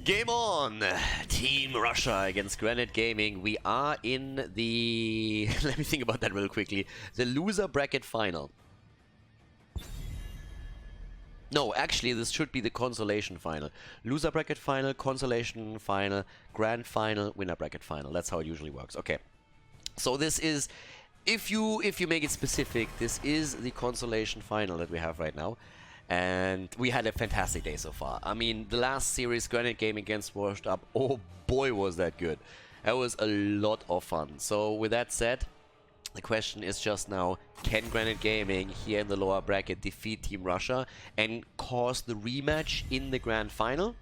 Game on! Team Russia against Granit Gaming. We are in the... let me think about that real quickly. The loser bracket final. No, actually this should be the consolation final. Loser bracket final, consolation final, grand final, winner bracket final. That's how it usually works. Okay. So this is... If you make it specific, this is the consolation final that we have right now. And we had a fantastic day so far. I mean, the last series, Granit Gaming against Washed Up, oh boy was that good. That was a lot of fun. So with that said, the question is just now, can Granit Gaming here in the lower bracket defeat Team Russia and cause the rematch in the grand final?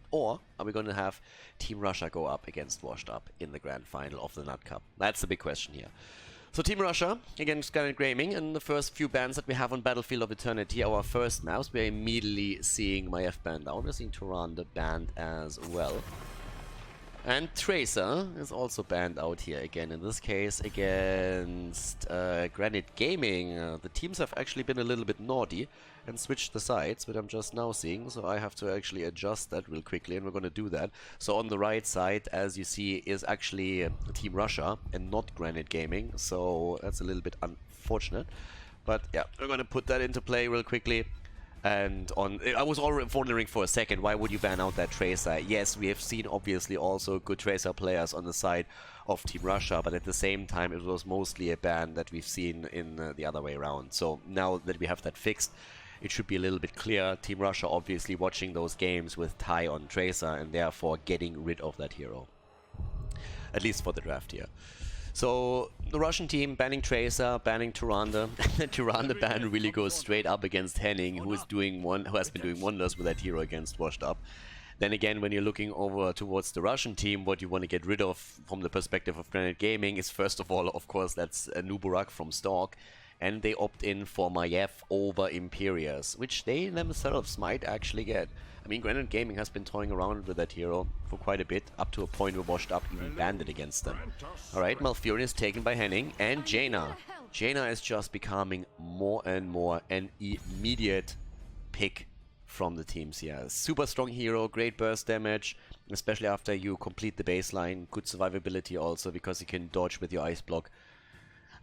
Or are we going to have Team Russia go up against Washed Up in the grand final of the Nut Cup? That's the big question here. So Team Russia against Granit Gaming, and the first few bans that we have on Battlefield of Eternity, our first maps, we're immediately seeing Maiev banned down. We're seeing Tyrande banned as well. And Tracer is also banned out here again, in this case against Granit Gaming. The teams have actually been a little bit naughty and switched the sides, but I'm just now seeing, so I have to actually adjust that real quickly, and we're going to do that. So on the right side, as you see, is actually Team Russia and not Granit Gaming, so that's a little bit unfortunate. But yeah, we're going to put that into play real quickly. And on, I was already wondering for a second, why would you ban out that Tracer? Yes, we have seen obviously also good Tracer players on the side of Team Russia, but at the same time it was mostly a ban that we've seen in the other way around. So now that we have that fixed, it should be a little bit clear. Team Russia obviously watching those games with tie on Tracer and therefore getting rid of that hero. At least for the draft here. So the Russian team banning Tracer, banning Tyrande. The Tyrande ban really goes straight up against Henning, who has been doing wonders with that hero against Washed Up. Then again, when you're looking over towards the Russian team, what you want to get rid of from the perspective of Granit Gaming is first of all, of course, that's Nuburak from Stalk. And they opt in for Maiev over Imperius, which they themselves might actually get. I mean, Granit Gaming has been toying around with that hero for quite a bit, up to a point where Washed Up even banned it against them. Alright, Malfurion is taken by Henning, and Jaina. Jaina is just becoming more and more an immediate pick from the teams here. Super strong hero, great burst damage, especially after you complete the baseline. Good survivability also, because you can dodge with your ice block.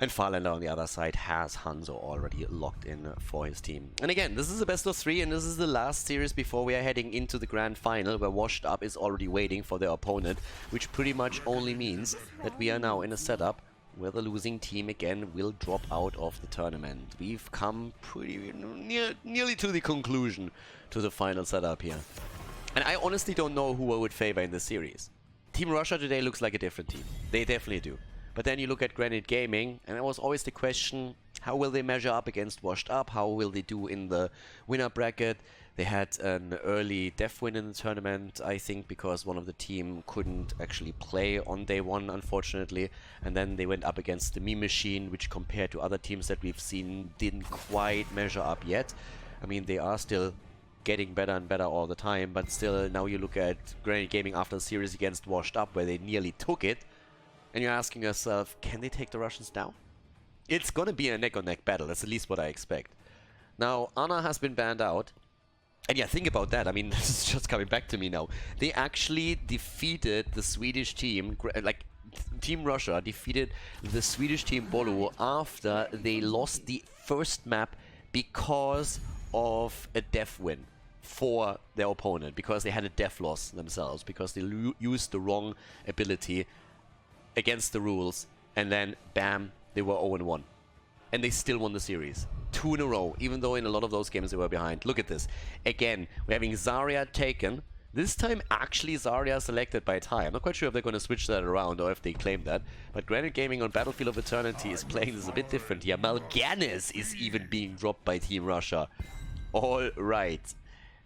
And Farlander on the other side has Hanzo already locked in for his team. And again, this is a best of 3, and this is the last series before we are heading into the grand final, where Washed Up is already waiting for their opponent, which pretty much only means that we are now in a setup where the losing team again will drop out of the tournament. We've come pretty nearly to the conclusion to the final setup here. And I honestly don't know who I would favor in this series. Team Russia today looks like a different team. They definitely do. But then you look at Granit Gaming, and it was always the question, how will they measure up against Washed Up? How will they do in the winner bracket? They had an early death win in the tournament, I think, because one of the team couldn't actually play on day 1, unfortunately. And then they went up against the Meme Machine, which compared to other teams that we've seen, didn't quite measure up yet. I mean, they are still getting better and better all the time, but still, now you look at Granit Gaming after the series against Washed Up, where they nearly took it. And you're asking yourself, can they take the Russians down? It's gonna be a neck-on-neck battle, that's at least what I expect. Now, Anna has been banned out. And yeah, think about that, I mean, this is just coming back to me now. They actually defeated the Swedish team, like, Team Russia defeated the Swedish team Bolo after they lost the first map because of a death win for their opponent. Because they had a death loss themselves, because they used the wrong ability against the rules, and then bam, they were 0-1. And they still won the series. 2 in a row, even though in a lot of those games they were behind. Look at this. Again, we're having Zarya taken. This time actually Zarya selected by Ty. I'm not quite sure if they're going to switch that around or if they claim that. But Granit Gaming on Battlefield of Eternity is playing this a bit different here. Mal'Ganis is even being dropped by Team Russia. Alright.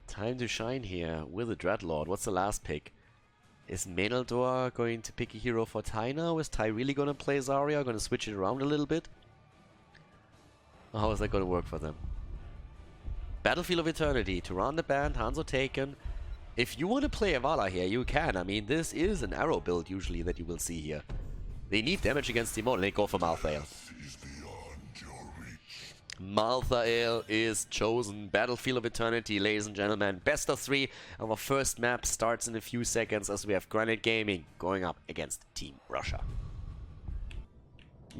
Time to shine here with the Dreadlord. What's the last pick? Is Menaldor going to pick a hero for Ty now? Is Ty really going to play Zarya? Going to switch it around a little bit? Or how is that going to work for them? Battlefield of Eternity, Tyrande banned, Hanzo taken. If you want to play Avala here, you can. I mean, this is an arrow build usually that you will see here. They need damage against Timon. They go for Malthael. Malthael is chosen. Battlefield of Eternity, ladies and gentlemen. Best of 3. Our first map starts in a few seconds as we have Granit Gaming going up against Team Russia.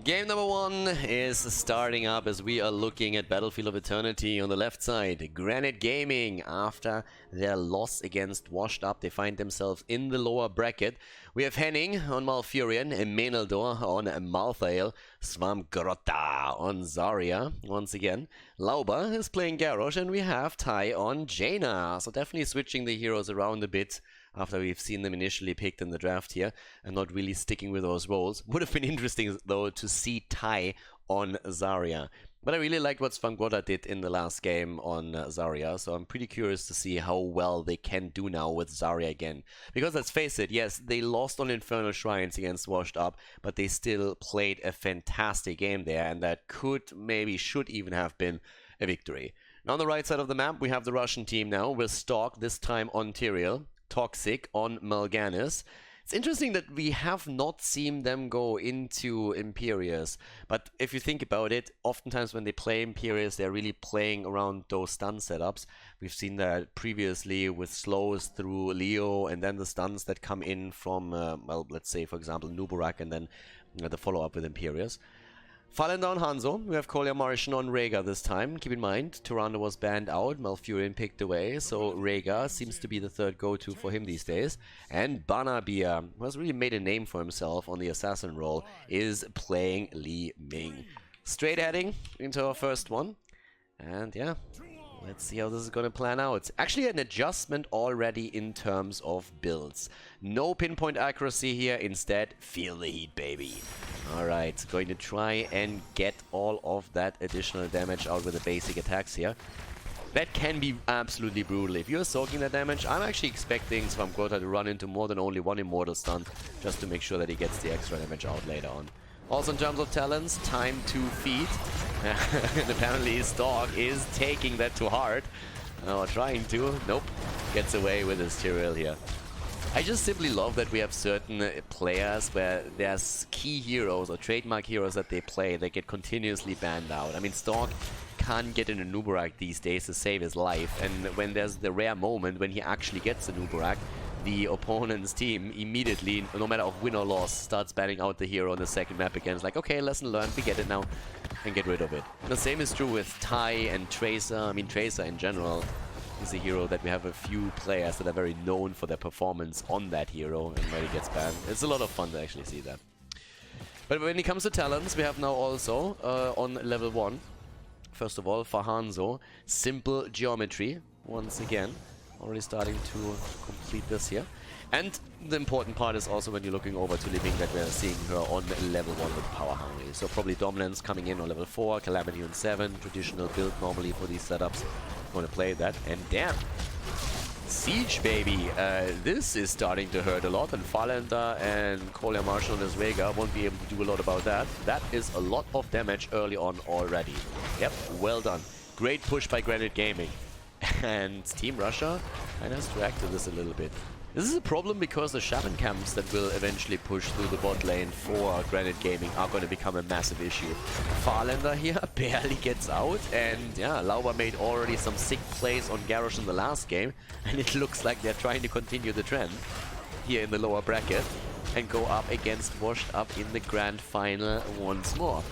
Game number 1 is starting up as we are looking at Battlefield of Eternity on the left side. Granit Gaming, after their loss against Washed Up, they find themselves in the lower bracket. We have Henning on Malfurion, Menaldor on Malthael, Swamgrota on Zarya once again. Lauba is playing Garrosh, and we have Tai on Jaina. So definitely switching the heroes around a bit after we've seen them initially picked in the draft here and not really sticking with those roles. Would have been interesting though to see Tai on Zarya. But I really liked what Swamgrota did in the last game on Zarya, so I'm pretty curious to see how well they can do now with Zarya again. Because let's face it, yes, they lost on Infernal Shrines against Washed Up, but they still played a fantastic game there, and that could, maybe should even have been a victory. Now on the right side of the map, we have the Russian team now with Stalk, this time on Tyrael, Toxic on Mal'Ganis. It's interesting that we have not seen them go into Imperius, but if you think about it, oftentimes when they play Imperius, they're really playing around those stun setups. We've seen that previously with slows through Leo, and then the stuns that come in from, well, let's say, for example, Nuburak, and then the follow-up with Imperius. Fallen down Hanzo, we have Kolya Marishan on Rhaegar this time. Keep in mind, Tyrande was banned out, Malfurion picked away, so Rhaegar seems to be the third go-to for him these days. And Banabia, who has really made a name for himself on the assassin role, is playing Li Ming. Straight heading into our first one, and yeah, let's see how this is going to plan out. Actually an adjustment already in terms of builds. No pinpoint accuracy here, instead feel the heat, baby. Alright, going to try and get all of that additional damage out with the basic attacks here. That can be absolutely brutal. If you're soaking that damage, I'm actually expecting Swamgrota to run into more than only one Immortal stun, just to make sure that he gets the extra damage out later on. Also in terms of talents, time to feed. And apparently his dog is taking that to heart. Or trying to. Nope. Gets away with his Tyrael here. I just simply love that we have certain players where there's key heroes or trademark heroes that they play that get continuously banned out. I mean, Stork can't get in a Nuburak these days to save his life, and when there's the rare moment when he actually gets a Nuburak, the opponent's team immediately, no matter of win or loss, starts banning out the hero on the second map again. It's like, okay, lesson learned, we get it now, and get rid of it. The same is true with Tai and Tracer. I mean, Tracer in general is a hero that we have a few players that are very known for their performance on that hero, and when he gets banned, it's a lot of fun to actually see that. But when it comes to talents, we have now also on level 1, first of all, for Hanzo, simple geometry, once again. Already starting to complete this here. And the important part is also when you're looking over to Li Ming that we're seeing her on level 1 with Power Hungry. So probably Dominance coming in on level 4, Calamity on 7, traditional build normally for these setups. Want to play that, and damn! Siege, baby! This is starting to hurt a lot, and Falenda and Kolya Marshall and his Rhaegar won't be able to do a lot about that. That is a lot of damage early on already. Yep, well done. Great push by Granit Gaming. And Team Russia kind of has to react to this a little bit. This is a problem because the Shaman camps that will eventually push through the bot lane for Granit Gaming are going to become a massive issue. Farlander here barely gets out, and yeah, Lauba made already some sick plays on Garrosh in the last game, and it looks like they're trying to continue the trend here in the lower bracket and go up against Washed Up in the grand final once more.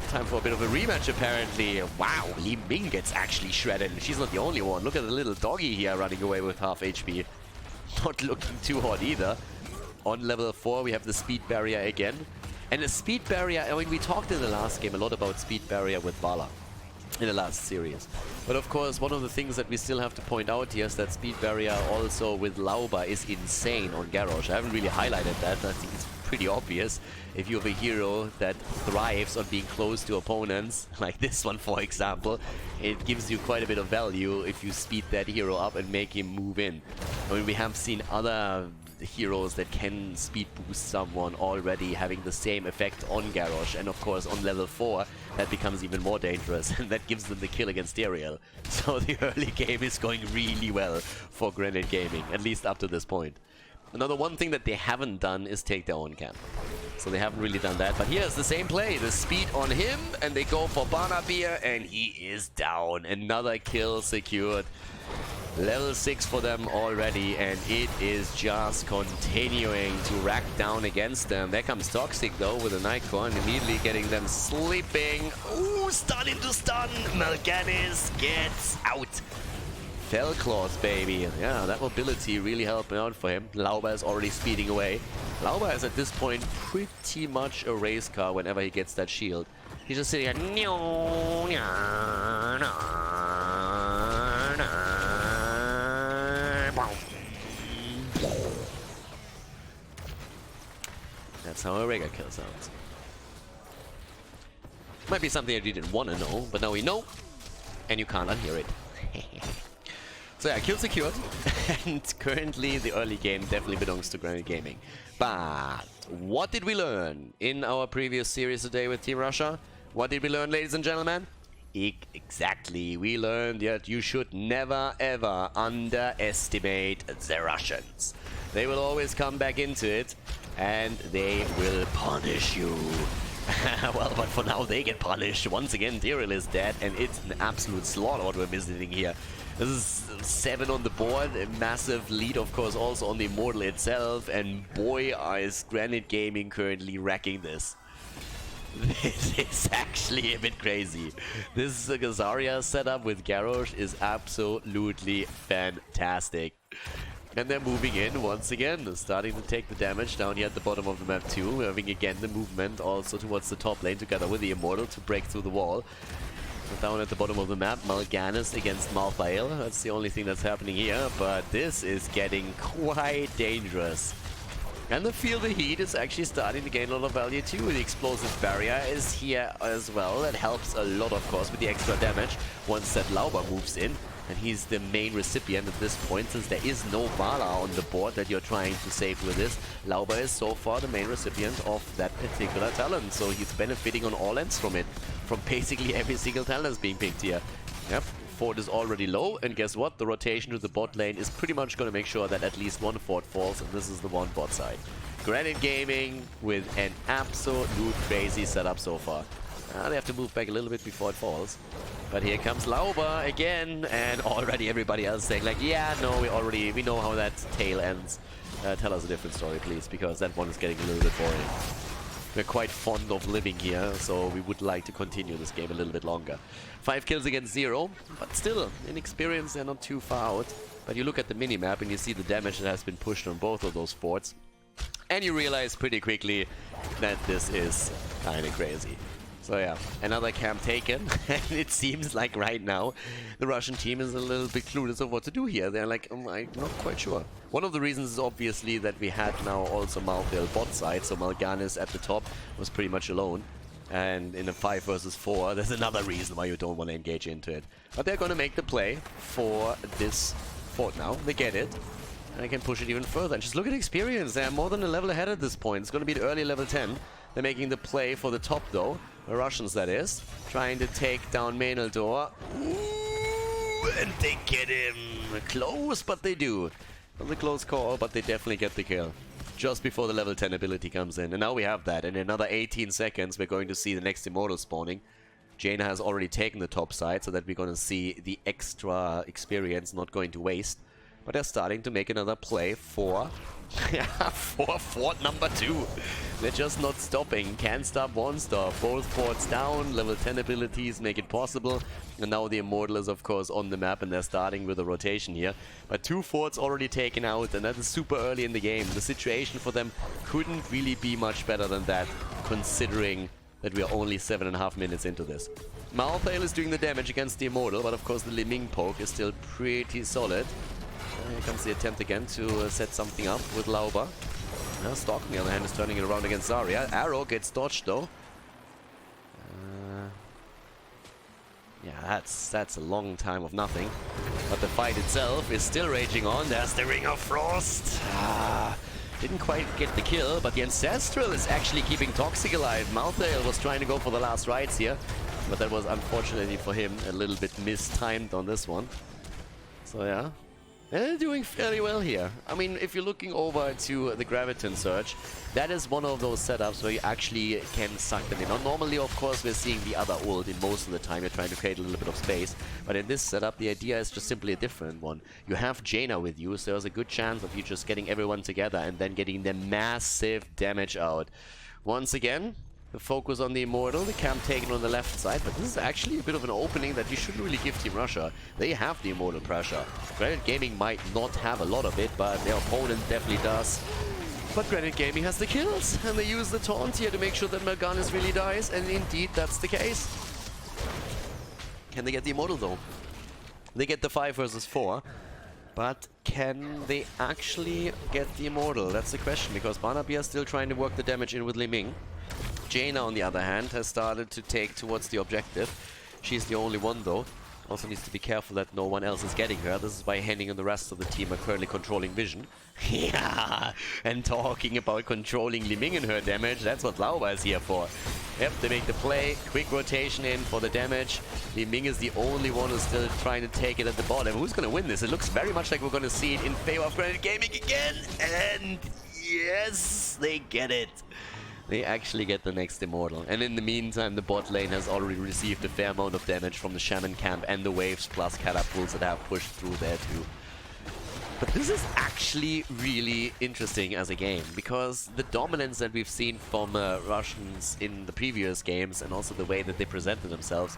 Time for a bit of a rematch, apparently. Wow, Li Ming gets actually shredded. She's not the only one. Look at the little doggy here running away with half HP. Not looking too hot either. On level 4, we have the speed barrier again. And the speed barrier, I mean, we talked in the last game a lot about speed barrier with Vala in the last series. But of course, one of the things that we still have to point out here is that speed barrier also with Lauba is insane on Garrosh. I haven't really highlighted that. I think it's pretty obvious. If you have a hero that thrives on being close to opponents, like this one for example, it gives you quite a bit of value if you speed that hero up and make him move in. I mean, we have seen other heroes that can speed boost someone already having the same effect on Garrosh, and of course on level 4 that becomes even more dangerous, and that gives them the kill against Tyrael. So the early game is going really well for Granit Gaming, at least up to this point. Another one thing that they haven't done is take their own camp. So they haven't really done that. But here's the same play. The speed on him, and they go for Barnabeer, and he is down. Another kill secured. Level 6 for them already, and it is just continuing to rack down against them. There comes Toxic, though, with a Nightcore, immediately getting them sleeping. Ooh, starting to stun. Mal'Ganis gets out. Fell Claws, baby. Yeah, that mobility really helping out for him. Lauber is already speeding away. Lauber is at this point pretty much a race car whenever he gets that shield. He's just sitting there. That's how a Rega kill sounds. Might be something that you didn't want to know, but now we know, and you can't unhear it. So yeah, kill secured, and currently the early game definitely belongs to Granit Gaming. But what did we learn in our previous series today with Team Russia? What did we learn, ladies and gentlemen? Exactly, we learned that you should never ever underestimate the Russians. They will always come back into it, and they will punish you. Well, but for now they get punished. Once again, Tyrell is dead, and it's an absolute slaughter what we're visiting here. This is 7 on the board, a massive lead, of course, also on the Immortal itself, and boy, is Granit Gaming currently wrecking this. This is actually a bit crazy. This Gazaria setup with Garrosh is absolutely fantastic. And they're moving in once again, starting to take the damage down here at the bottom of the map too. We're having again the movement also towards the top lane together with the Immortal to break through the wall. So down at the bottom of the map, Mal'Ganis against Malthael. That's the only thing that's happening here, but this is getting quite dangerous. And the Feel the Heat is actually starting to gain a lot of value too. The Explosive Barrier is here as well. That helps a lot, of course, with the extra damage once that Lauber moves in. And he's the main recipient at this point, since there is no Vala on the board that you're trying to save with this. Lauber is so far the main recipient of that particular talent, so he's benefiting on all ends from it. From basically every single talent that's being picked here. Yep, Fort is already low, and guess what? The rotation to the bot lane is pretty much going to make sure that at least one Fort falls, and this is the one bot side. Granit Gaming with an absolute crazy setup so far. They have to move back a little bit before it falls. But here comes Lauber again, and already everybody else saying like, yeah, no, we know how that tail ends. Tell us a different story, please, because that one is getting a little bit boring. We're quite fond of living here, so we would like to continue this game a little bit longer. 5 kills against 0, but still, in experience, they're not too far out. But you look at the minimap and you see the damage that has been pushed on both of those forts. And you realize pretty quickly that this is kinda crazy. So yeah, another camp taken, and it seems like right now the Russian team is a little bit clueless of what to do here. They're like, I'm not quite sure. One of the reasons is obviously that we had now also Malthael bot side, so Mal'Ganis at the top was pretty much alone. And in a 5 versus 4, there's another reason why you don't want to engage into it. But they're going to make the play for this fort now. They get it. And they can push it even further. And just look at experience. They're more than a level ahead at this point. It's going to be the early level 10. They're making the play for the top though. The Russians, that is. Trying to take down Maenaldor. Ooh, and they get him. Close, but they do. Not a close call, but they definitely get the kill. Just before the level 10 ability comes in. And now we have that. In another 18 seconds, we're going to see the next Immortal spawning. Jaina has already taken the top side, so that we're going to see the extra experience not going to waste. But they're starting to make another play for fort number 2. They're just not stopping. Can't stop, won't stop. Both forts down. Level 10 abilities make it possible. And now the Immortal is, of course, on the map, and they're starting with a rotation here. But 2 forts already taken out, and that is super early in the game. The situation for them couldn't really be much better than that, considering that we are only 7.5 minutes into this. Malthael is doing the damage against the Immortal, but of course the Liming poke is still pretty solid. Here comes the attempt again to set something up with Lauber. Stalk, on the other hand, is turning it around against Zarya. Arrow gets dodged though. Yeah, that's a long time of nothing. But the fight itself is still raging on. There's the Ring of Frost. Didn't quite get the kill, but the Ancestral is actually keeping Toxic alive. Malthael was trying to go for the last rites here, but that was unfortunately for him a little bit mistimed on this one. So yeah, They're doing fairly well here. I mean, if you're looking over to the Graviton Surge, that is one of those setups where you actually can suck them in. Now, normally, of course, we're seeing the other ult in most of the time. You're trying to create a little bit of space. But in this setup, the idea is just simply a different one. You have Jaina with you, so there's a good chance of you just getting everyone together and then getting the massive damage out. Once again, the focus on the Immortal, the camp taken on the left side, but this is actually a bit of an opening that you shouldn't really give Team Russia. They have the Immortal pressure. Granit Gaming might not have a lot of it, but their opponent definitely does. But Granit Gaming has the kills, and they use the taunt here to make sure that Mal'Ganis really dies, and indeed that's the case. Can they get the Immortal though? They get the 5 versus 4, but can they actually get the Immortal? That's the question, because Barnaby is still trying to work the damage in with Li Ming. Jaina, on the other hand, has started to take towards the objective. She's the only one, though. Also needs to be careful that no one else is getting her. This is why Henning and the rest of the team are currently controlling vision. Yeah, and talking about controlling Li Ming and her damage, that's what Lauba is here for. Yep, they make the play, quick rotation in for the damage. Li Ming is the only one who's still trying to take it at the bottom. Who's going to win this? It looks very much like we're going to see it in favor of Granit Gaming again. And yes, they get it. They actually get the next Immortal. And in the meantime, the bot lane has already received a fair amount of damage from the Shaman camp and the waves plus catapults that have pushed through there too. But this is actually really interesting as a game, because the dominance that we've seen from Russians in the previous games, and also the way that they presented themselves,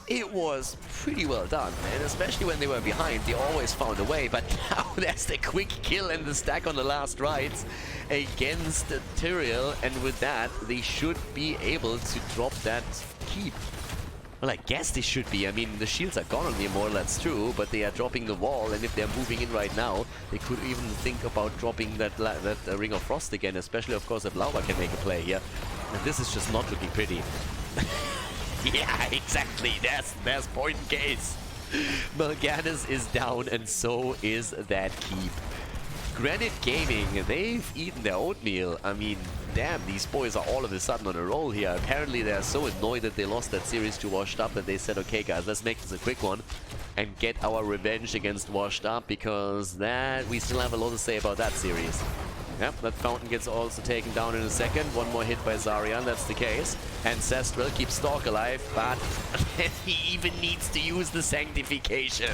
it was pretty well done, and especially when they were behind, they always found a way. But now there's the quick kill and the stack on the last rights against Tyrael, and with that, they should be able to drop that keep. Well, I guess they should be. I mean, the shields are gone on the Immortal, that's true, but they are dropping the wall, and if they're moving in right now, they could even think about dropping that Ring of Frost again, especially, of course, if Lauba can make a play here. And this is just not looking pretty. Yeah, exactly. There's point in case. Mal'Ganis is down, and so is that keep. Granit Gaming, they've eaten their oatmeal. I mean, damn, these boys are all of a sudden on a roll here. Apparently, they're so annoyed that they lost that series to Washed Up that they said, okay, guys, let's make this a quick one and get our revenge against Washed Up, because that we still have a lot to say about that series. Yep, that fountain gets also taken down in a second. One more hit by Zarya, that's the case. Ancestral keeps Stalk alive, but he even needs to use the Sanctification.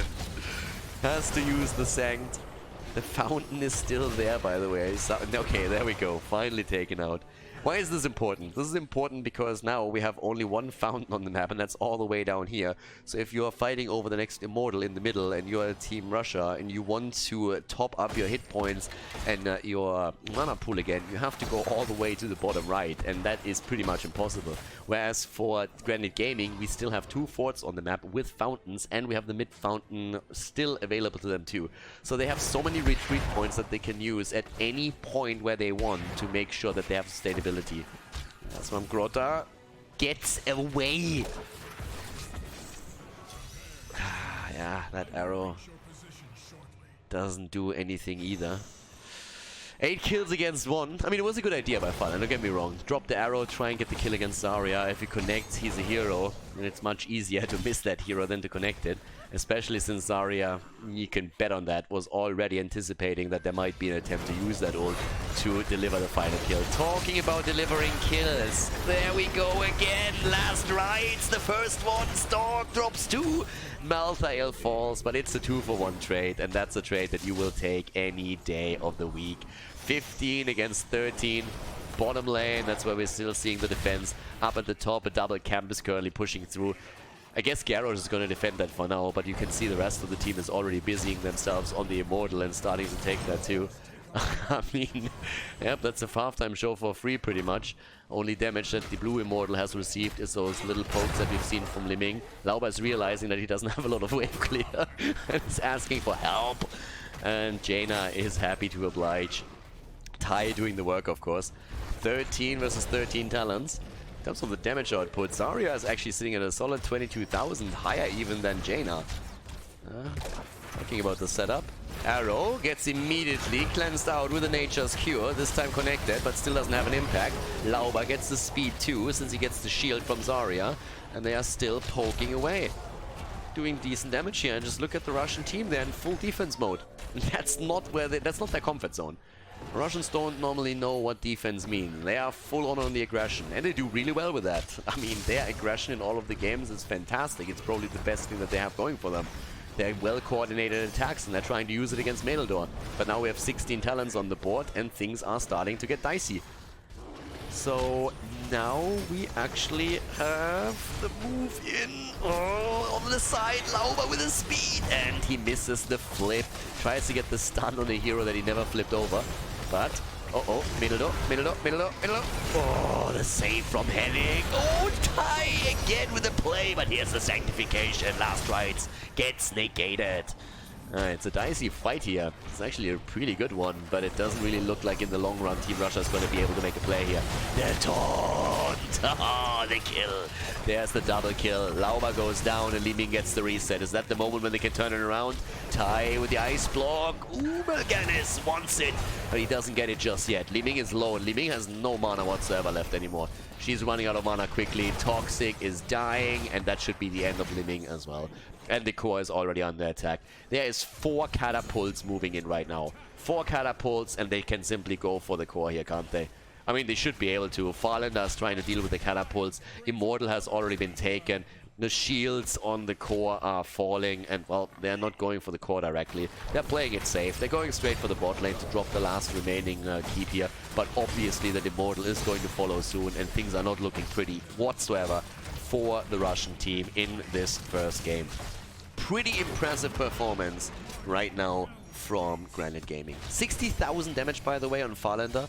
Has to use the Sanct. The fountain is still there, by the way. Okay, there we go. Finally taken out. Why is this important? This is important because now we have only one fountain on the map, and that's all the way down here. So if you are fighting over the next Immortal in the middle and you are Team Russia and you want to top up your hit points and your mana pool again, you have to go all the way to the bottom right, and that is pretty much impossible. Whereas for Granit Gaming, we still have 2 forts on the map with fountains, and we have the mid fountain still available to them too. So they have so many retreat points that they can use at any point where they want to make sure that they have sustainability. That's when Grota gets away. Yeah, that arrow doesn't do anything either. 8 kills against 1. I mean, it was a good idea by Fallen, don't get me wrong. Drop the arrow, try and get the kill against Zarya. If he connects, he's a hero. And it's much easier to miss that hero than to connect it. Especially since Zarya, you can bet on that, was already anticipating that there might be an attempt to use that ult to deliver the final kill. Talking about delivering kills. There we go again. Last rights. The first one. Stalk drops 2. Malthael falls, but it's a 2-for-1 trade, and that's a trade that you will take any day of the week. 15 against 13. Bottom lane, that's where we're still seeing the defense. Up at the top, a double camp is currently pushing through. I guess Garrosh is going to defend that for now, but you can see the rest of the team is already busying themselves on the Immortal and starting to take that too. I mean, yep, that's a halftime show for free pretty much. Only damage that the blue Immortal has received is those little pokes that we've seen from Li Ming. Lauba is realizing that he doesn't have a lot of wave clear and is asking for help. And Jaina is happy to oblige. Tai doing the work, of course. 13 versus 13 talents. In terms of the damage output, Zarya is actually sitting at a solid 22,000, higher even than Jaina. Talking about the setup. Arrow gets immediately cleansed out with a Nature's Cure, this time connected, but still doesn't have an impact. Lauba gets the speed too, since he gets the shield from Zarya, and they are still poking away. doing decent damage here. And just look at the Russian team, they're in full defense mode. That's not their comfort zone. Russians don't normally know what defense means. They are full on the aggression, and they do really well with that. I mean, their aggression in all of the games is fantastic. It's probably the best thing that they have going for them. They're well-coordinated attacks, and they're trying to use it against Khaldor. But now we have 16 talents on the board, and things are starting to get dicey. So now we actually have the move in on the side. Lauber with his speed, and he misses the flip. Tries to get the stun on a hero that he never flipped over. But, Khaldor. Oh, the save from Henning. Oh, tie again with the play, but here's the sanctification. Last rights gets negated. It's a dicey fight here. It's actually a pretty good one, but it doesn't really look like in the long run Team Russia is going to be able to make a play here. The taunt! Oh, the kill. There's the double kill. Lauber goes down and Liming gets the reset. Is that the moment when they can turn it around? Tai with the ice block. Melganis wants it, but he doesn't get it just yet. Liming is low, and Liming has no mana whatsoever left anymore. She's running out of mana quickly. Toxic is dying, and that should be the end of Liming as well. And the core is already under attack. There is 4 catapults moving in right now. 4 catapults, and they can simply go for the core here, can't they? I mean, they should be able to. Farlander is trying to deal with the catapults. Immortal has already been taken. The shields on the core are falling, and, well, they're not going for the core directly. They're playing it safe. They're going straight for the bot lane to drop the last remaining keep here. But obviously, the Immortal is going to follow soon, and things are not looking pretty whatsoever for the Russian team in this first game. Pretty impressive performance right now from Granit Gaming. 60,000 damage, by the way, on Farlander.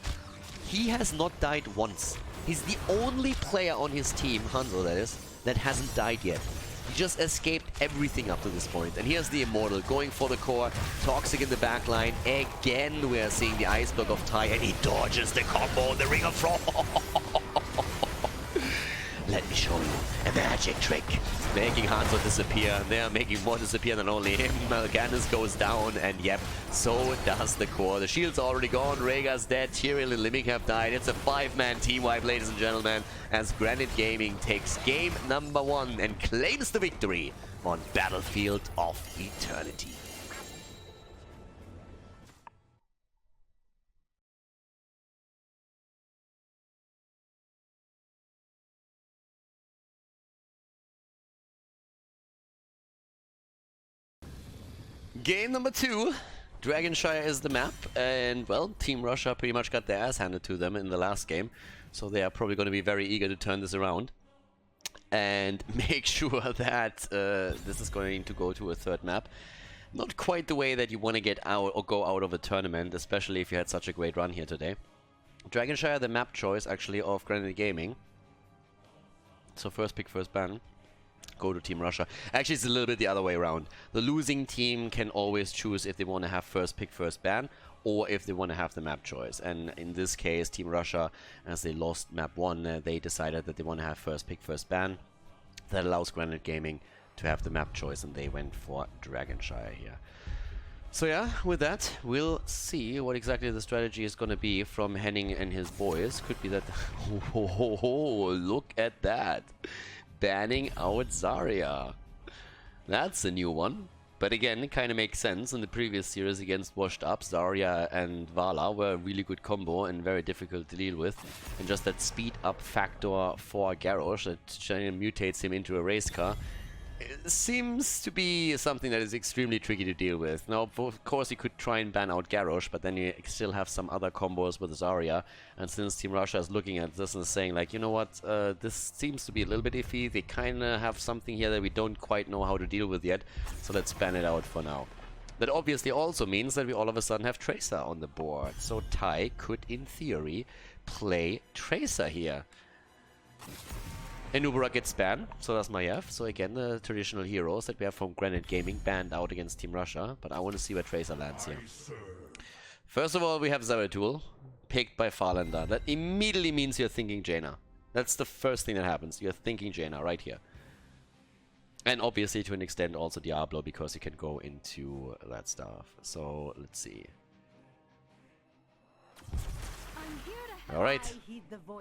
He has not died once. He's the only player on his team, Hansel that is, that hasn't died yet. He just escaped everything up to this point. And here's the Immortal going for the core. Toxic in the backline. Again, we are seeing the ice block of Tai, and he dodges the combo, the Ring of Frost. Let me show you a magic trick. Making Hansel disappear. They are making more disappear than only him. Melganis goes down, and yep, so does the core. The shield's already gone. Rhaegar's dead. Tyrael and Liming have died. It's a 5-man team wipe, ladies and gentlemen, as Granit Gaming takes game number 1 and claims the victory on Battlefield of Eternity. Game number 2. Dragonshire is the map, and, well, Team Russia pretty much got their ass handed to them in the last game, so they are probably going to be very eager to turn this around and make sure that this is going to go to a third map. Not quite the way that you want to get out or go out of a tournament, especially if you had such a great run here today. Dragonshire, the map choice actually of Granit Gaming. So first pick, first ban. Go to Team Russia. Actually, it's a little bit the other way around. The losing team can always choose if they want to have first pick, first ban, or if they want to have the map choice. And in this case, Team Russia, as they lost map 1, they decided that they want to have first pick, first ban. That allows Granit Gaming to have the map choice, and they went for Dragonshire here. So yeah, with that, we'll see what exactly the strategy is going to be from Henning and his boys. Could be that... Oh, look at that. Banning out Zarya. That's a new one. But again, it kind of makes sense. In the previous series against Washed Up, Zarya and Vala were a really good combo and very difficult to deal with. And just that speed up factor for Garrosh that mutates him into a race car seems to be something that is extremely tricky to deal with. Now, of course, you could try and ban out Garrosh, but then you still have some other combos with Zarya. And since Team Russia is looking at this and saying, like, you know what, this seems to be a little bit iffy. They kind of have something here that we don't quite know how to deal with yet, so let's ban it out for now. That obviously also means that we all of a sudden have Tracer on the board. So Tai could, in theory, play Tracer here. Enubera gets banned, so does Maiev. So again, the traditional heroes that we have from Granit Gaming banned out against Team Russia. But I want to see where Tracer lands here. First of all, we have Zeratul, picked by Farlander. That immediately means you're thinking Jaina. That's the first thing that happens. You're thinking Jaina right here. And obviously, to an extent, also Diablo, because you can go into that stuff. So, let's see. I'm here to Alright.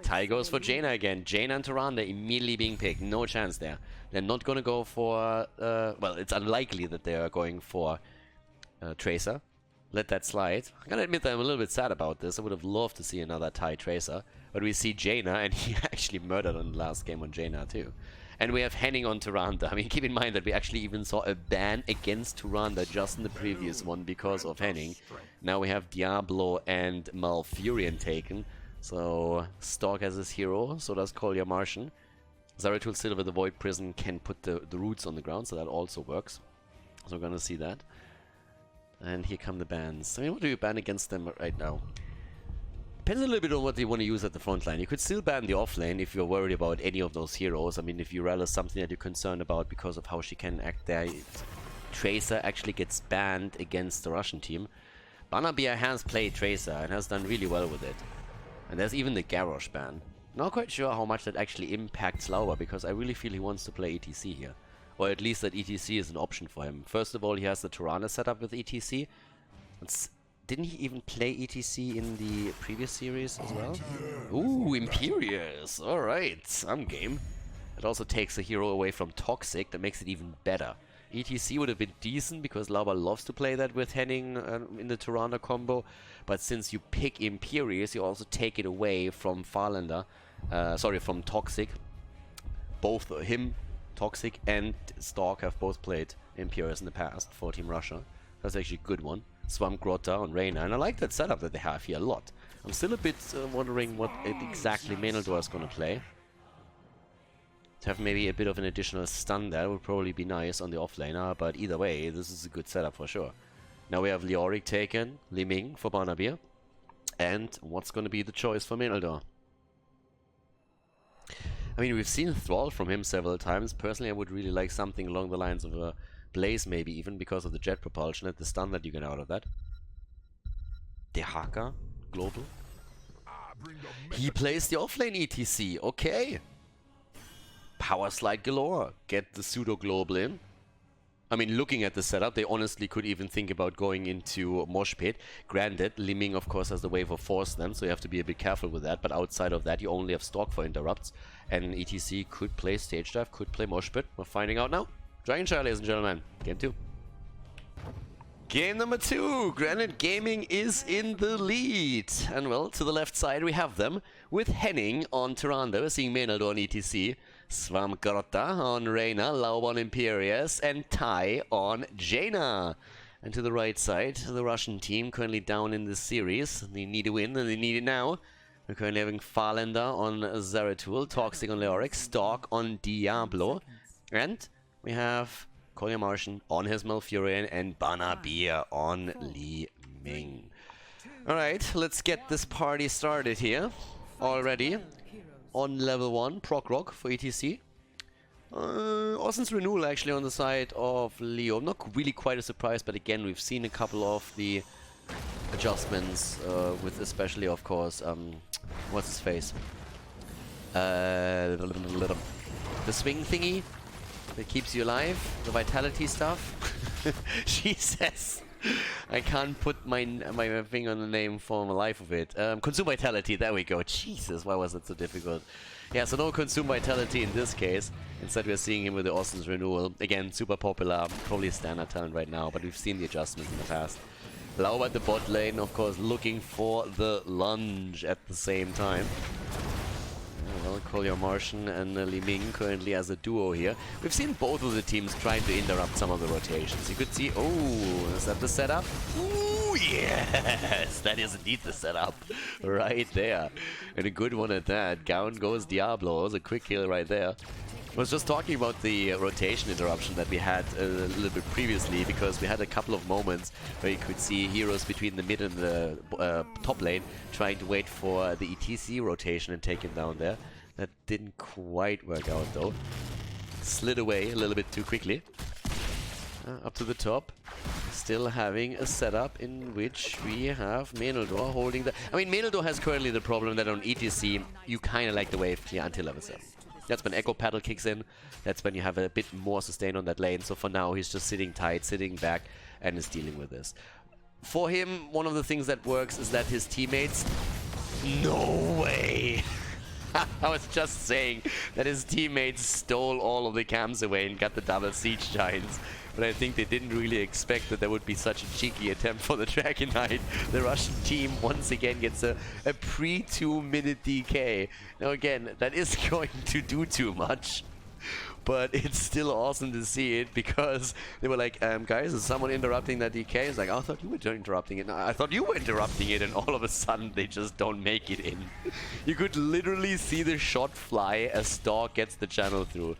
Tai goes for Jaina again. Jaina and Tyrande immediately being picked. No chance there. They're not gonna go for... well, it's unlikely that they are going for Tracer. Let that slide. I'm gonna admit that I'm a little bit sad about this. I would have loved to see another Tai Tracer. But we see Jaina, and he actually murdered on the last game on Jaina too. And we have Henning on Tyrande. I mean, keep in mind that we actually even saw a ban against Tyrande just in the previous one because of Henning. Now we have Diablo and Malfurion taken. So, Stork has his hero, so does Khaldor Martian. Zeratul still with the Void Prison can put the roots on the ground, so that also works. So we're gonna see that. And here come the bans. I mean, what do you ban against them right now? Depends a little bit on what they want to use at the front line. You could still ban the off lane if you're worried about any of those heroes. I mean, if Urel is something that you're concerned about because of how she can act there. Tracer actually gets banned against the Russian team. Banabia has played Tracer and has done really well with it. And there's even the Garrosh ban. Not quite sure how much that actually impacts Lauber, because I really feel he wants to play ETC here. Or at least that ETC is an option for him. First of all, he has the Tyrande setup with ETC. Didn't he even play ETC in the previous series as well? Ooh, Imperious! Alright, some game. It also takes a hero away from Toxic, that makes it even better. ETC would have been decent because Lauber loves to play that with Henning in the Tyrande combo. But since you pick Imperious, you also take it away from Farlander. Sorry, from Toxic. Both him, Toxic, and Stork have both played Imperious in the past for Team Russia. That's actually a good one. Swamp Grota on Reyna, and I like that setup that they have here a lot. I'm still a bit wondering what exactly Meneldoor is going to play. To have maybe a bit of an additional stun there would probably be nice on the offlaner, but either way, this is a good setup for sure. Now we have Leoric taken, Li Ming for Banabir, and what's going to be the choice for Meneldoor? I mean, we've seen Thrall from him several times. Personally, I would really like something along the lines of a Blaze, maybe even because of the jet propulsion and the stun that you get out of that. Dehaka, global. He plays the offlane ETC, okay. Power slide galore, get the pseudo global in. I mean, looking at the setup, they honestly could even think about going into Mosh Pit. Granted, Li Ming of course has the wave of force then, so you have to be a bit careful with that. But outside of that, you only have Stalk for interrupts. And ETC could play Stage Dive, could play Mosh Pit. We're finding out now. Dragon Shire, ladies and gentlemen. Game 2. Game number 2. Granit Gaming is in the lead. And well, to the left side we have them. With Henning on Tyrande. We're seeing Meneldoor on ETC. Swamp Grota on Reyna. Lauber on Imperious. And Tai on Jaina. And to the right side, the Russian team currently down in this series. They need a win and they need it now. We're currently having Farlander on Zeratul. Toxic on Leoric. Stork on Diablo. And we have Khaldor Martian on his Malfurion and Banabir on Li Ming. Alright, let's get this party started here. Already on level 1, Proc Rock for ETC. Austin's Renewal actually on the side of Leo. Not really quite a surprise, but again, we've seen a couple of the adjustments with especially, of course, what's his face? The swing thingy that keeps you alive, the vitality stuff. Jesus, I can't put my finger on the name for the life of it. Consume vitality, there we go. Jesus, why was that so difficult? Yeah, so no consume vitality in this case. Instead we're seeing him with the Austin's Renewal. Again, super popular, probably a standard talent right now, but we've seen the adjustments in the past. Lauber at the bot lane, of course, looking for the lunge at the same time. Well, Khaldor Martian and Li Ming currently as a duo here. We've seen both of the teams trying to interrupt some of the rotations. You could see, oh, is that the setup? Ooh, yes, that is indeed the setup. Right there. And a good one at that. Down goes Diablo. It was a quick kill right there. I was just talking about the rotation interruption that we had a little bit previously, because we had a couple of moments where you could see heroes between the mid and the top lane trying to wait for the ETC rotation and take him down there. That didn't quite work out though. Slid away a little bit too quickly. Up to the top. Still having a setup in which we have Meneldoor holding the... I mean, Meneldoor has currently the problem that on ETC you kind of like the wave clear until level 7. That's when Echo Paddle kicks in. That's when you have a bit more sustain on that lane. So for now, he's just sitting tight, sitting back, and is dealing with this. For him, one of the things that works is that his teammates No way! I was just saying that his teammates stole all of the cams away and got the double siege giants. But I think they didn't really expect that there would be such a cheeky attempt for the Dragon Knight. The Russian team once again gets a pre-2-minute DK. Now again, that is going to do too much. But it's still awesome to see it, because they were like, guys, is someone interrupting that DK? It's like, I thought you were interrupting it. No, I thought you were interrupting it, and all of a sudden they just don't make it in. You could literally see the shot fly as Stork gets the channel through.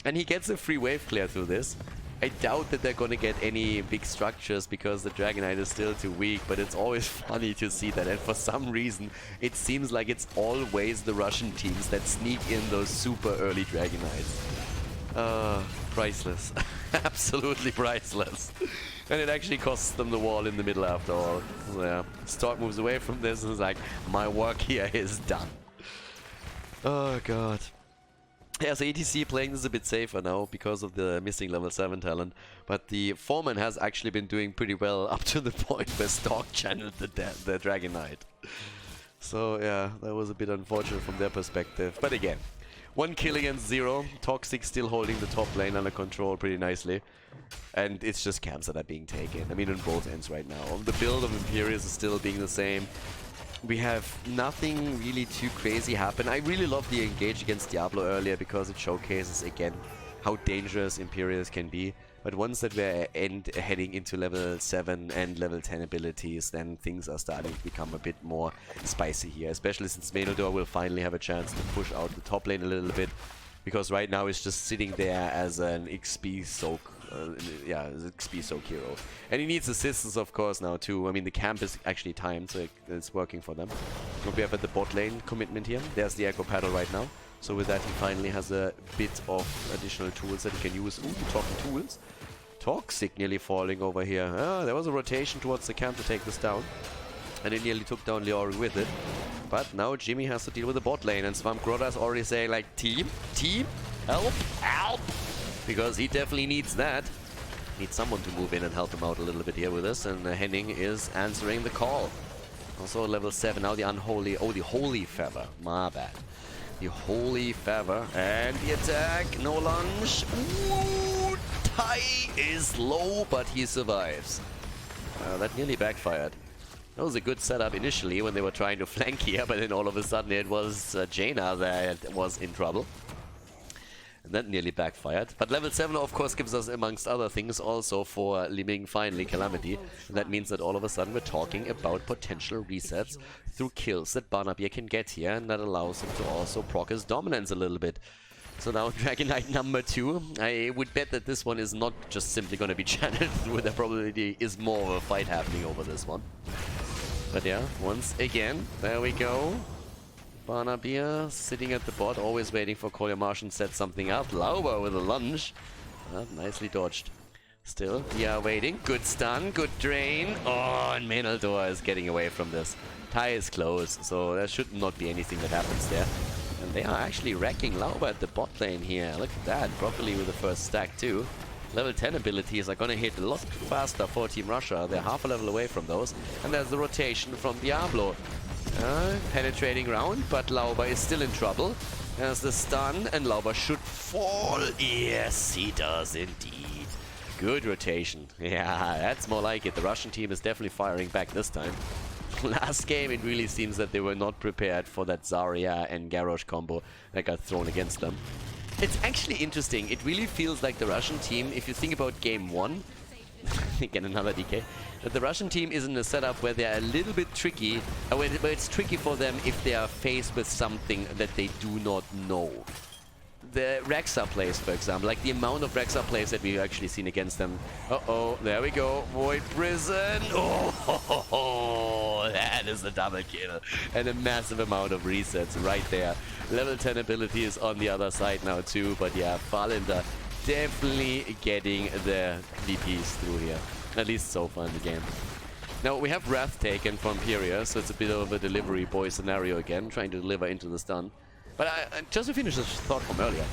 And he gets a free wave clear through this. I doubt that they're going to get any big structures because the Dragon Knight is still too weak, but it's always funny to see that. And for some reason, it seems like it's always the Russian teams that sneak in those super early Dragon Knights. Priceless. Absolutely priceless. And it actually costs them the wall in the middle after all. So, yeah, Stork moves away from this and is like, my work here is done. Oh god. Yeah, so ETC playing this a bit safer now because of the missing level 7 talent. But the Foreman has actually been doing pretty well up to the point where Stork channeled the Dragon Knight. So yeah, that was a bit unfortunate from their perspective. But again, 1 kill against 0. Toxic still holding the top lane under control pretty nicely. And it's just camps that are being taken. I mean, on both ends right now. The build of Imperius is still being the same. We have nothing really too crazy happen. I really love the engage against Diablo earlier because it showcases again how dangerous Imperius can be. But once that we're heading into level 7 and level 10 abilities, then things are starting to become a bit more spicy here. Especially since Khaldor will finally have a chance to push out the top lane a little bit. Because right now it's just sitting there as an XP soak. XP soak hero. And he needs assistance, of course, now too. I mean, the camp is actually timed, so it's working for them. We have at the bot lane commitment here. There's the Echo Paddle right now. So with that, he finally has a bit of additional tools that he can use. Ooh, talking tools. Toxic nearly falling over here. Ah, there was a rotation towards the camp to take this down. And it nearly took down Leori with it. But now Jimmy has to deal with the bot lane. And Swamp Grotto is already saying, like, team, help, help. Because he definitely needs that. Needs someone to move in and help him out a little bit here with us. And Henning is answering the call. Also level 7. Now the unholy... Oh, the Holy Feather. My bad. The Holy Feather. And the attack. No lunge. Ooh, Tai is low, but he survives. That nearly backfired. That was a good setup initially when they were trying to flank here, but then all of a sudden it was Jaina that was in trouble. And that nearly backfired. But level 7 of course gives us, amongst other things, also for Liming finally Calamity. And that means that all of a sudden we're talking about potential resets through kills that Barnabier can get here, and that allows him to also proc his dominance a little bit. So now Dragon Knight number 2. I would bet that this one is not just simply going to be channeled through. There probably is more of a fight happening over this one. But yeah, once again, there we go. Barnabier sitting at the bot, always waiting for Kolya Martian set something up. Lauber with a lunge. Nicely dodged. Still, yeah, waiting. Good stun, good drain. Oh, and Khaldor is getting away from this. Tai is close, so there should not be anything that happens there. And they are actually wrecking Lauber at the bot lane here. Look at that, properly with the first stack too. Level 10 abilities are gonna hit a lot faster for Team Russia. They're half a level away from those. And there's the rotation from Diablo. Penetrating round, but Lauber is still in trouble. There's the stun, and Lauber should fall. Yes, he does indeed. Good rotation. Yeah, that's more like it. The Russian team is definitely firing back this time. Last game, it really seems that they were not prepared for that Zarya and Garrosh combo that got thrown against them. It's actually interesting. It really feels like the Russian team, if you think about game 1, again another DK, that the Russian team is in a setup where they're a little bit tricky, where it's tricky for them if they are faced with something that they do not know. The Rexa plays, for example, like the amount of Rexa plays that we've actually seen against them. Uh-oh, there we go. Void Prison. Oh, that is a double kill. And a massive amount of resets right there. Level 10 ability is on the other side now too, but yeah, Farlinder definitely getting the DPs through here. At least so far in the game. Now, we have Wrath taken from Imperia, so it's a bit of a delivery boy scenario again, trying to deliver into the stun. But just to finish this thought from earlier,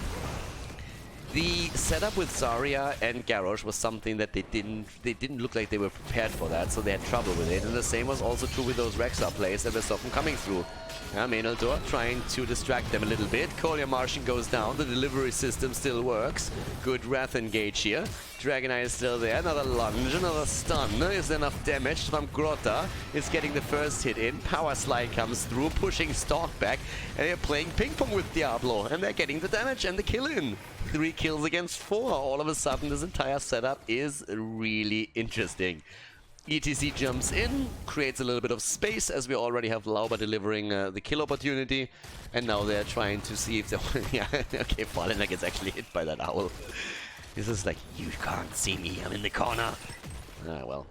The setup with Zarya and Garrosh was something that they didn't look like they were prepared for that, so they had trouble with it. And the same was also true with those Rexar plays that were often coming through. Menaldor trying to distract them a little bit. Kolya Martian goes down. The delivery system still works. Good Wrath engage here. Dragonite is still there. Another lunge, another stun. Is there enough damage? From Grota is getting the first hit in. Power Slide comes through, pushing Stalk back. And they're playing ping pong with Diablo. And they're getting the damage and the kill in. 3 kills against 4. All of a sudden, this entire setup is really interesting. ETC jumps in, creates a little bit of space, as we already have Lauber delivering the kill opportunity. And now they're trying to see if they... yeah, okay, Fallen gets actually hit by that owl. This is like, you can't see me, I'm in the corner. Ah, well,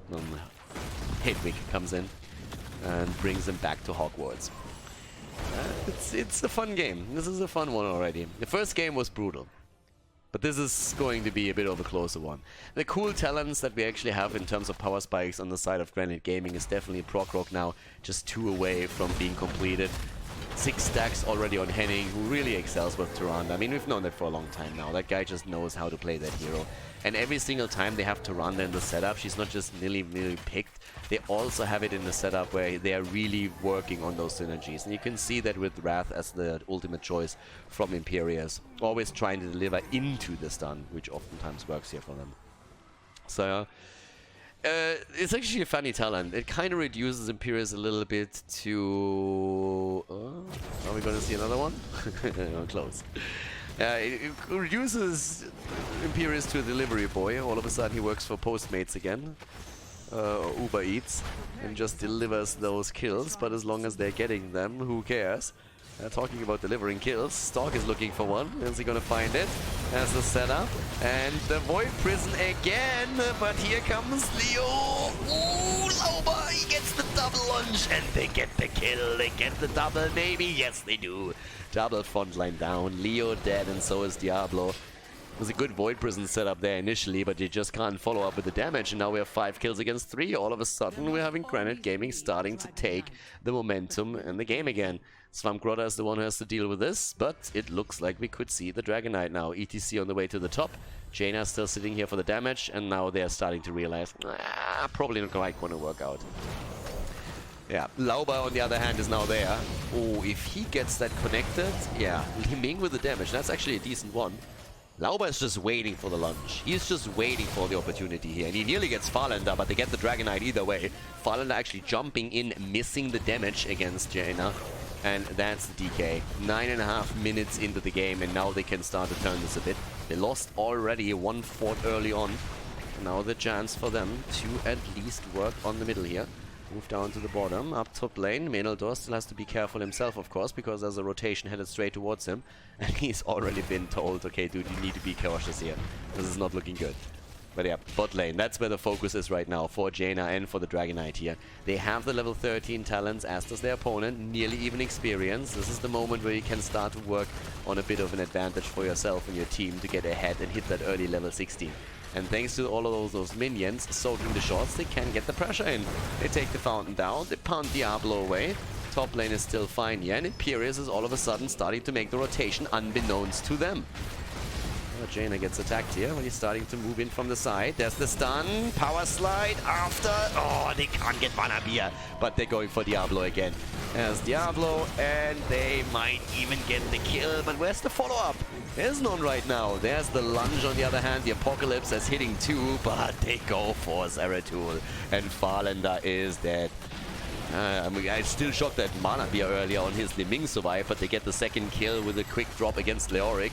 Hedwig comes in and brings them back to Hogwarts. It's a fun game. This is a fun one already. The first game was brutal. But this is going to be a bit of a closer one. The cool talents that we actually have in terms of power spikes on the side of Granit Gaming is definitely Proc now, just 2 away from being completed. 6 stacks already on Henning, who really excels with Tyrande. I mean, we've known that for a long time now. That guy just knows how to play that hero. And every single time they have Tyrande in the setup, she's not just nilly picked. They also have it in the setup where they are really working on those synergies. And you can see that with Wrath as the ultimate choice from Imperius. Always trying to deliver into the stun, which oftentimes works here for them. So, it's actually a funny talent. It kind of reduces Imperius a little bit to... are we going to see another one? No, close. It reduces Imperius to a delivery boy. All of a sudden he works for Postmates again. Uber Eats. And just delivers those kills. But as long as they're getting them, who cares? Talking about delivering kills, Stalk is looking for one. Is he gonna find it? As the setup. And the Void Prison again, but here comes Leo. Ooh, Lauber, he gets the double lunge, and they get the kill. They get the double, maybe. Yes, they do. Double front line down. Leo dead, and so is Diablo. It was a good Void Prison setup there initially, but you just can't follow up with the damage, and now we have 5 kills against 3. All of a sudden, we're having Granit Gaming starting to take the momentum in the game again. Svamgrota is the one who has to deal with this, but it looks like we could see the Dragonite now. ETC on the way to the top. Jaina still sitting here for the damage, and now they're starting to realize, probably not quite going to work out. Yeah, Lauber on the other hand is now there. Oh, if he gets that connected, yeah, Liming with the damage, that's actually a decent one. Lauber is just waiting for the lunge. He's just waiting for the opportunity here. And he nearly gets Farlander, but they get the Dragonite either way. Farlander actually jumping in, missing the damage against Jaina. And that's the DK. 9.5 minutes into the game, and now they can start to turn this a bit. They lost already 1/4 early on. Now the chance for them to at least work on the middle here. Move down to the bottom, up top lane. Menaldor still has to be careful himself, of course, because there's a rotation headed straight towards him. And he's already been told, okay, dude, you need to be cautious here. This is not looking good. But yeah, bot lane, that's where the focus is right now for Jaina and for the Dragonite here. They have the level 13 talents, as does their opponent, nearly even experience. This is the moment where you can start to work on a bit of an advantage for yourself and your team to get ahead and hit that early level 16. And thanks to all of those minions soaking the shots, they can get the pressure in. They take the fountain down, they pound Diablo away. Top lane is still fine here, and Imperius is all of a sudden starting to make the rotation unbeknownst to them. Jaina gets attacked here when he's starting to move in from the side. There's the stun, power slide after. Oh, they can't get Vanabia, but they're going for Diablo again. There's Diablo, and they might even get the kill, but where's the follow-up? There's none right now. There's the lunge on the other hand. The Apocalypse is hitting 2, but they go for Zeratul, and Farlander is dead. I'm still shocked that Manabia earlier on his Liming survived, but they get the second kill with a quick drop against Leoric.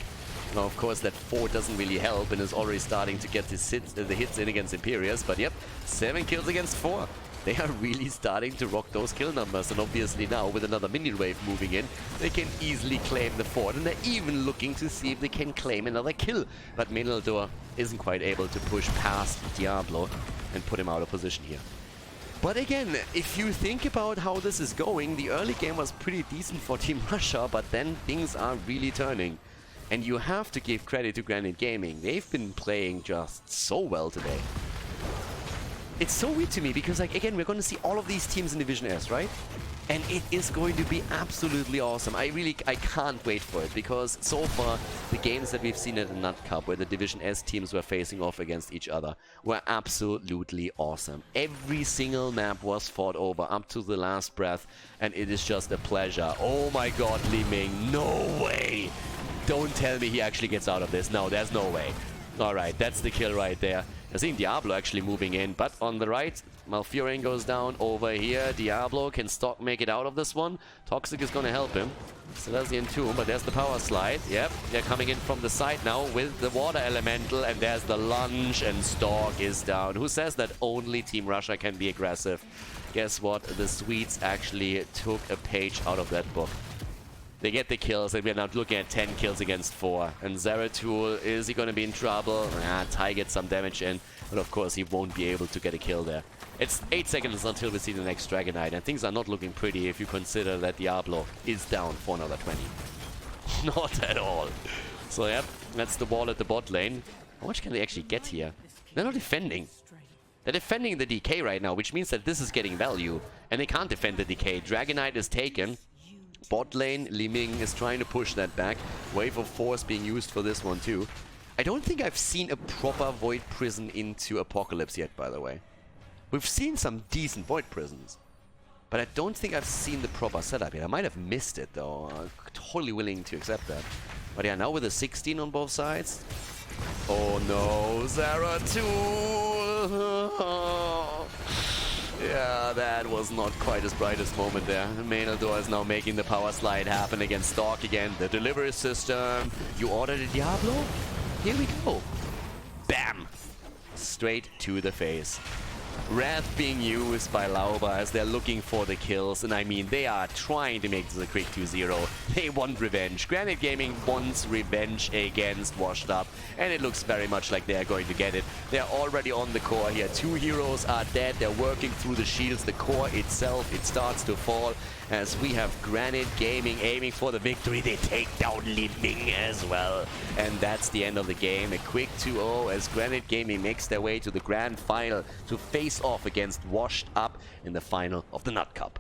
Now, of course, that 4 doesn't really help and is already starting to get the hits in against Imperius. But yep, 7 kills against 4. They are really starting to rock those kill numbers. And obviously now, with another minion wave moving in, they can easily claim the fort. And they're even looking to see if they can claim another kill. But Menaldor isn't quite able to push past Diablo and put him out of position here. But again, if you think about how this is going, the early game was pretty decent for Team Russia, but then things are really turning. And you have to give credit to Granit Gaming. They've been playing just so well today. It's so weird to me because, like, again, we're going to see all of these teams in Division S, right? And it is going to be absolutely awesome. I can't wait for it, because so far the games that we've seen at the Nut Cup, where the Division S teams were facing off against each other, were absolutely awesome. Every single map was fought over up to the last breath, and it is just a pleasure. Oh my god, Li Ming, no way! Don't tell me he actually gets out of this. No, there's no way. Alright, that's the kill right there. I think Diablo actually moving in, but on the right, Malfurion goes down over here. Diablo can make it out of this one. Toxic is going to help him. So that's the Entomb, but there's the power slide. Yep, they're coming in from the side now with the water elemental, and there's the lunge, and Stork is down. Who says that only Team Russia can be aggressive? Guess what? The Swedes actually took a page out of that book. They get the kills, and we're now looking at 10 kills against 4. And Zeratul, is he going to be in trouble? Ty gets some damage in, but of course he won't be able to get a kill there. It's 8 seconds until we see the next Dragon Knight, and things are not looking pretty if you consider that Diablo is down for another 20. Not at all. So yep, that's the wall at the bot lane. How much can they actually get here? They're not defending. They're defending the DK right now, which means that this is getting value. And they can't defend the DK. Dragon Knight is taken. Bot lane, Li Ming is trying to push that back. Wave of Force being used for this one too. I don't think I've seen a proper Void Prison into Apocalypse yet, by the way. We've seen some decent Void Prisons, but I don't think I've seen the proper setup yet. I might have missed it though. I'm totally willing to accept that. But yeah, now with a 16 on both sides. Oh no, Zeratul! Yeah, that was not quite his brightest moment there. Maynardor is now making the power slide happen against Stork again. The delivery system. You ordered a Diablo? Here we go. Bam! Straight to the face. Wrath being used by Lauba as they're looking for the kills, and I mean, they are trying to make this a quick 2-0. They want revenge. Granit Gaming wants revenge against Washed Up, and it looks very much like they're going to get it. They're already on the core here. 2 heroes are dead. They're working through the shields. The core itself, it starts to fall as we have Granit Gaming aiming for the victory. They take down Li Ming as well. And that's the end of the game. A quick 2-0 as Granit Gaming makes their way to the grand final to face off against Washed Up in the final of the Nut Cup.